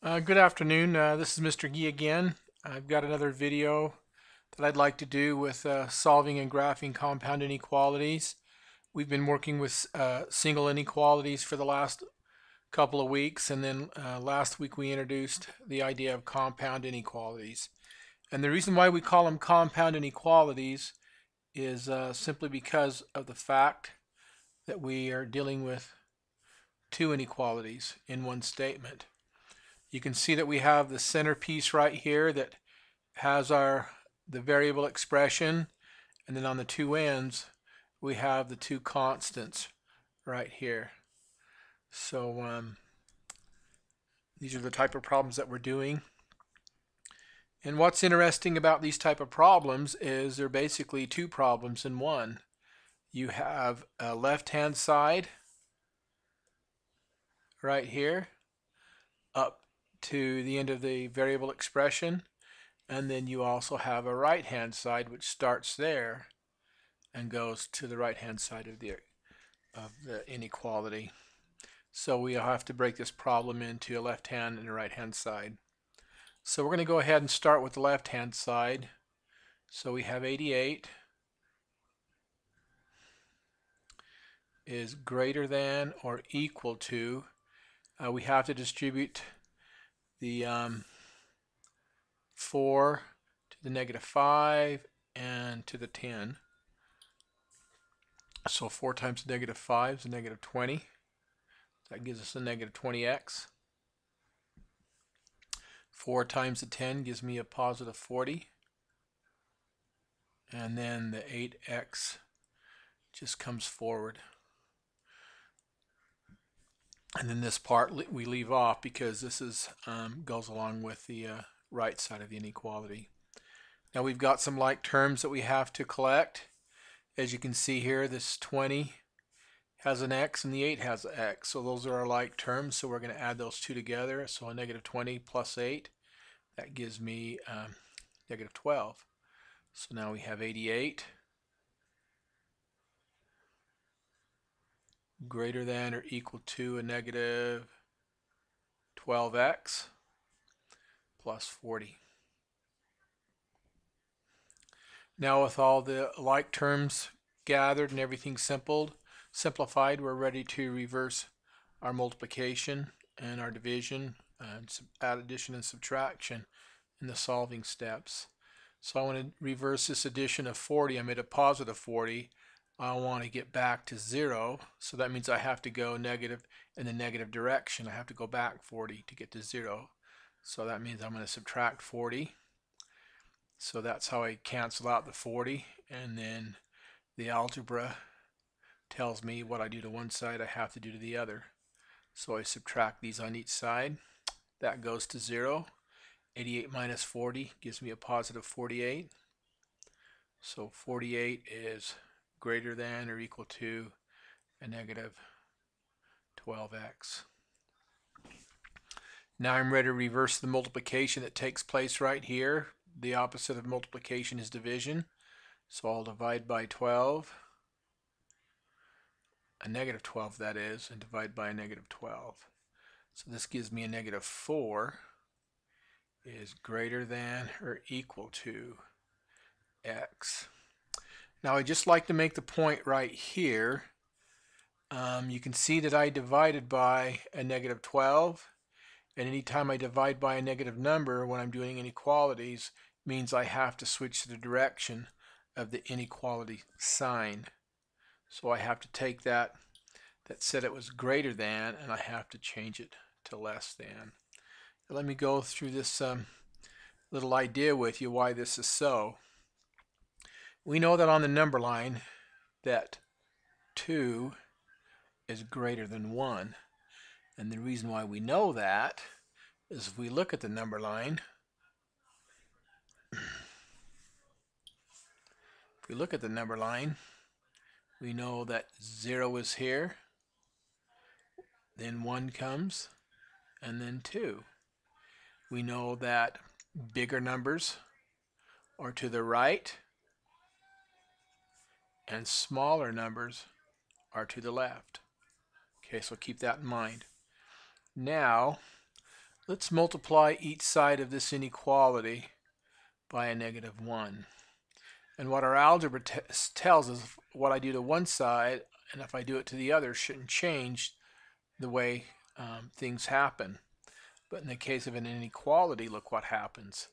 Good afternoon. This is Mr. Gee again. I've got another video that I'd like to do with solving and graphing compound inequalities. We've been working with single inequalities for the last couple of weeks, and then last week we introduced the idea of compound inequalities. And the reason why we call them compound inequalities is simply because of the fact that we are dealing with two inequalities in one statement. You can see that we have the centerpiece right here that has the variable expression, and then on the two ends we have the two constants right here. So these are the type of problems that we're doing. And what's interesting about these type of problems is they're basically two problems in one. You have a left-hand side right here up to the end of the variable expression, and then you also have a right-hand side which starts there and goes to the right-hand side of the inequality. So we have to break this problem into a left-hand and a right-hand side. So we're going to go ahead and start with the left-hand side. So we have 88 is greater than or equal to, we have to distribute the 4 to the -5 and to the 10. So 4 times -5 is a -20. That gives us a -20x. 4 times the 10 gives me a +40. And then the 8x just comes forward. And then this part we leave off because this goes along with the right side of the inequality. Now we've got some like terms that we have to collect. As you can see here, this 20 has an x and the 8 has an x. So those are our like terms. So we're going to add those two together. So a -20 plus 8, that gives me -12. So now we have 88 greater than or equal to a -12x plus 40. Now with all the like terms gathered and everything simplified, we're ready to reverse our multiplication and our division and add addition and subtraction in the solving steps. So I want to reverse this addition of 40. I'm at a +40. I want to get back to 0, so that means I have to go negative in the negative direction. I have to go back 40 to get to 0. So that means I'm going to subtract 40. So that's how I cancel out the 40, and then the algebra tells me what I do to one side I have to do to the other. So I subtract these on each side. That goes to 0. 88 minus 40 gives me a +48. So 48 is greater than or equal to a -12x. Now I'm ready to reverse the multiplication that takes place right here. The opposite of multiplication is division. So I'll divide by 12, a -12 that is, and divide by a -12. So this gives me a -4 is greater than or equal to x. Now I just like to make the point right here. You can see that I divided by a -12, and anytime I divide by a negative number when I'm doing inequalities means I have to switch the direction of the inequality sign. So I have to take that said it was greater than, and I have to change it to less than. Now let me go through this little idea with you why this is so. We know that on the number line that 2 is greater than 1. And the reason why we know that is if we look at the number line, we know that 0 is here, then 1 comes, and then 2. We know that bigger numbers are to the right and smaller numbers are to the left. Okay, so keep that in mind. Now, Let's multiply each side of this inequality by a -1. And what our algebra tells us, what I do to one side and if I do it to the other shouldn't change the way things happen. But in the case of an inequality, look what happens.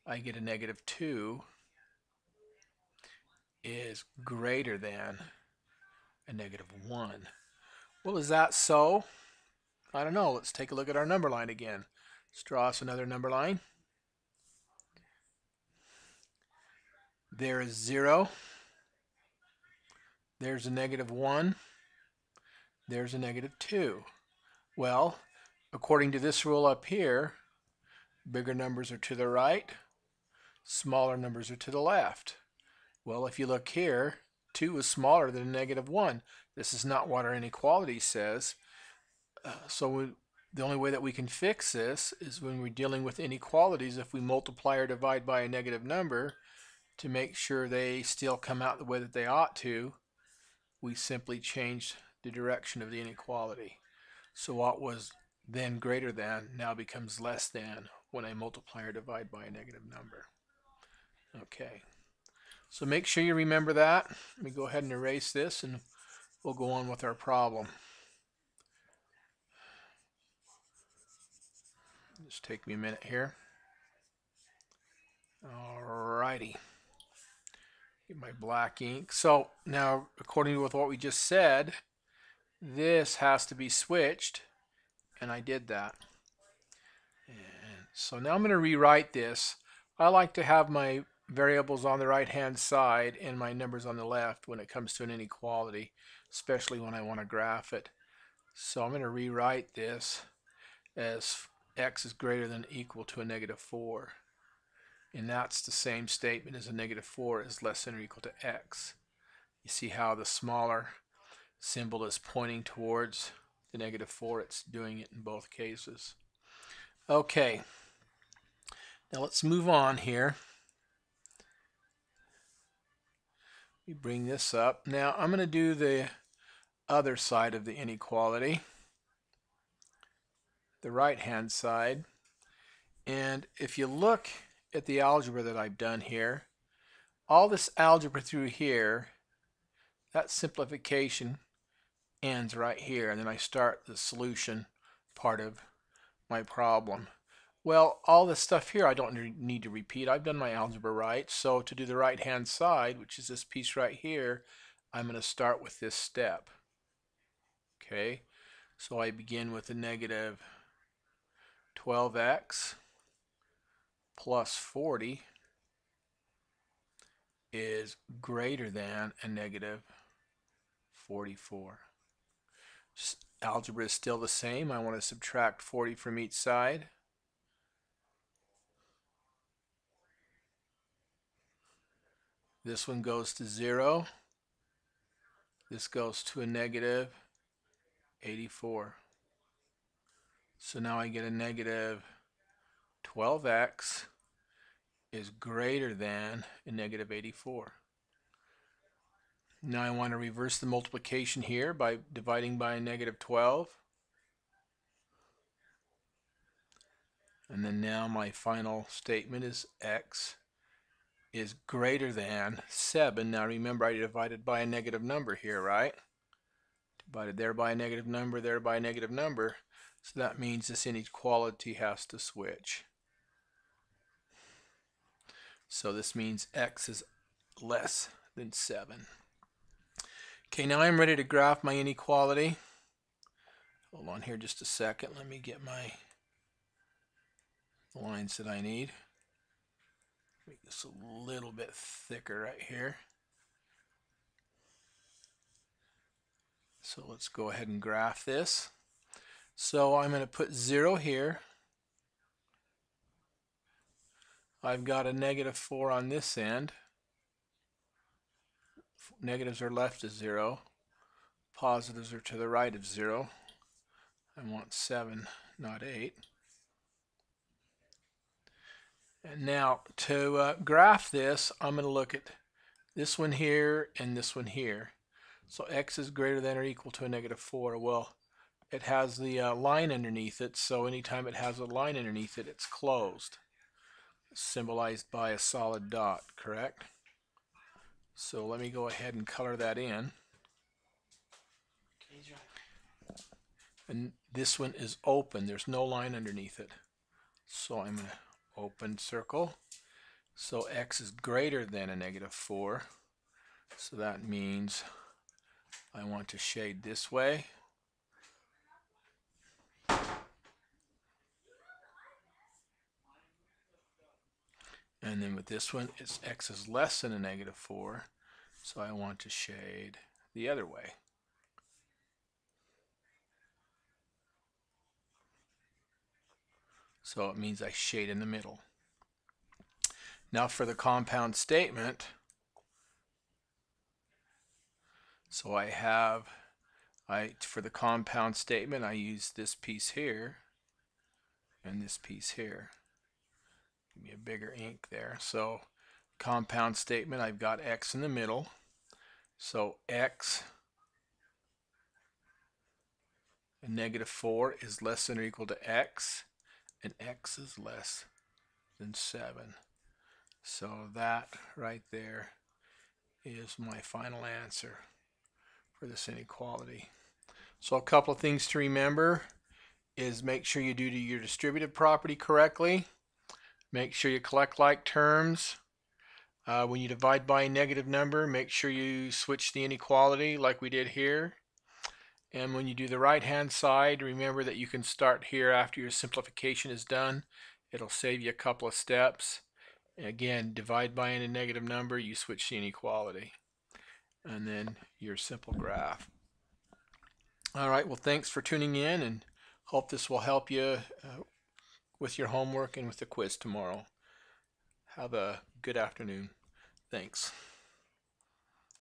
I get a -2 is greater than a -1. Well, is that so? I don't know. Let's take a look at our number line again. Let's draw us another number line. There is 0. There's a -1. There's a -2. Well, according to this rule up here, bigger numbers are to the right, smaller numbers are to the left. Well, if you look here, 2 is smaller than a -1. This is not what our inequality says. The only way that we can fix this is when we're dealing with inequalities, if we multiply or divide by a negative number to make sure they still come out the way that they ought to, we simply change the direction of the inequality. So what was then greater than now becomes less than when I multiply or divide by a negative number. Okay, so make sure you remember that. Let me go ahead and erase this and we'll go on with our problem. Just take me a minute here. Alrighty. Get my black ink. So now, according to what we just said, this has to be switched, and I did that. And so now I'm going to rewrite this. I like to have my variables on the right hand side and my numbers on the left when it comes to an inequality, especially when I want to graph it. So I'm going to rewrite this as x is greater than or equal to a -4. And that's the same statement as a -4 is less than or equal to x. You see how the smaller symbol is pointing towards the -4. It's doing it in both cases. Okay, now let's move on here. We bring this up. Now I'm going to do the other side of the inequality, the right hand side. And if you look at the algebra that I've done here, all this algebra through here, that simplification ends right here, and then I start the solution part of my problem. Well, all this stuff here I don't need to repeat. I've done my algebra right. So to do the right hand side, which is this piece right here, I'm going to start with this step. Okay, so I begin with a -12x plus 40 is greater than a -44. Algebra is still the same. I want to subtract 40 from each side. This one goes to 0. This goes to a -84. So now I get a -12x is greater than a -84. Now I want to reverse the multiplication here by dividing by a -12. And then now my final statement is x is greater than 7. Now remember, I divided by a negative number here, right? Divided there by a negative number, there by a negative number. So that means this inequality has to switch. So this means x is less than 7. Okay, now I'm ready to graph my inequality. Hold on here just a second. Let me get my lines that I need. Make this a little bit thicker right here. So let's go ahead and graph this. So I'm going to put 0 here. I've got a -4 on this end. Negatives are left of 0. Positives are to the right of 0. I want 7, not 8. And now to graph this, I'm going to look at this one here and this one here. So x is greater than or equal to a -4. Well, it has the line underneath it, so anytime it has a line underneath it, it's closed. Symbolized by a solid dot, correct? So let me go ahead and color that in. And this one is open. There's no line underneath it. So I'm going to open circle. So x is greater than a -4. So that means I want to shade this way. And then with this one, it's x is less than a -4. So I want to shade the other way. So it means I shade in the middle. Now for the compound statement, so for the compound statement, I use this piece here and this piece here. Give me a bigger ink there. So compound statement, I've got x in the middle. So x and -4 is less than or equal to x, and x is less than 7. So that right there is my final answer for this inequality. So a couple of things to remember is make sure you do your distributive property correctly. Make sure you collect like terms. When you divide by a negative number, make sure you switch the inequality like we did here. And when you do the right hand side, remember that you can start here after your simplification is done. It'll save you a couple of steps. Again, divide by a negative number, you switch the inequality. And then your simple graph. All right, well, thanks for tuning in, and hope this will help you with your homework and with the quiz tomorrow. Have a good afternoon. Thanks.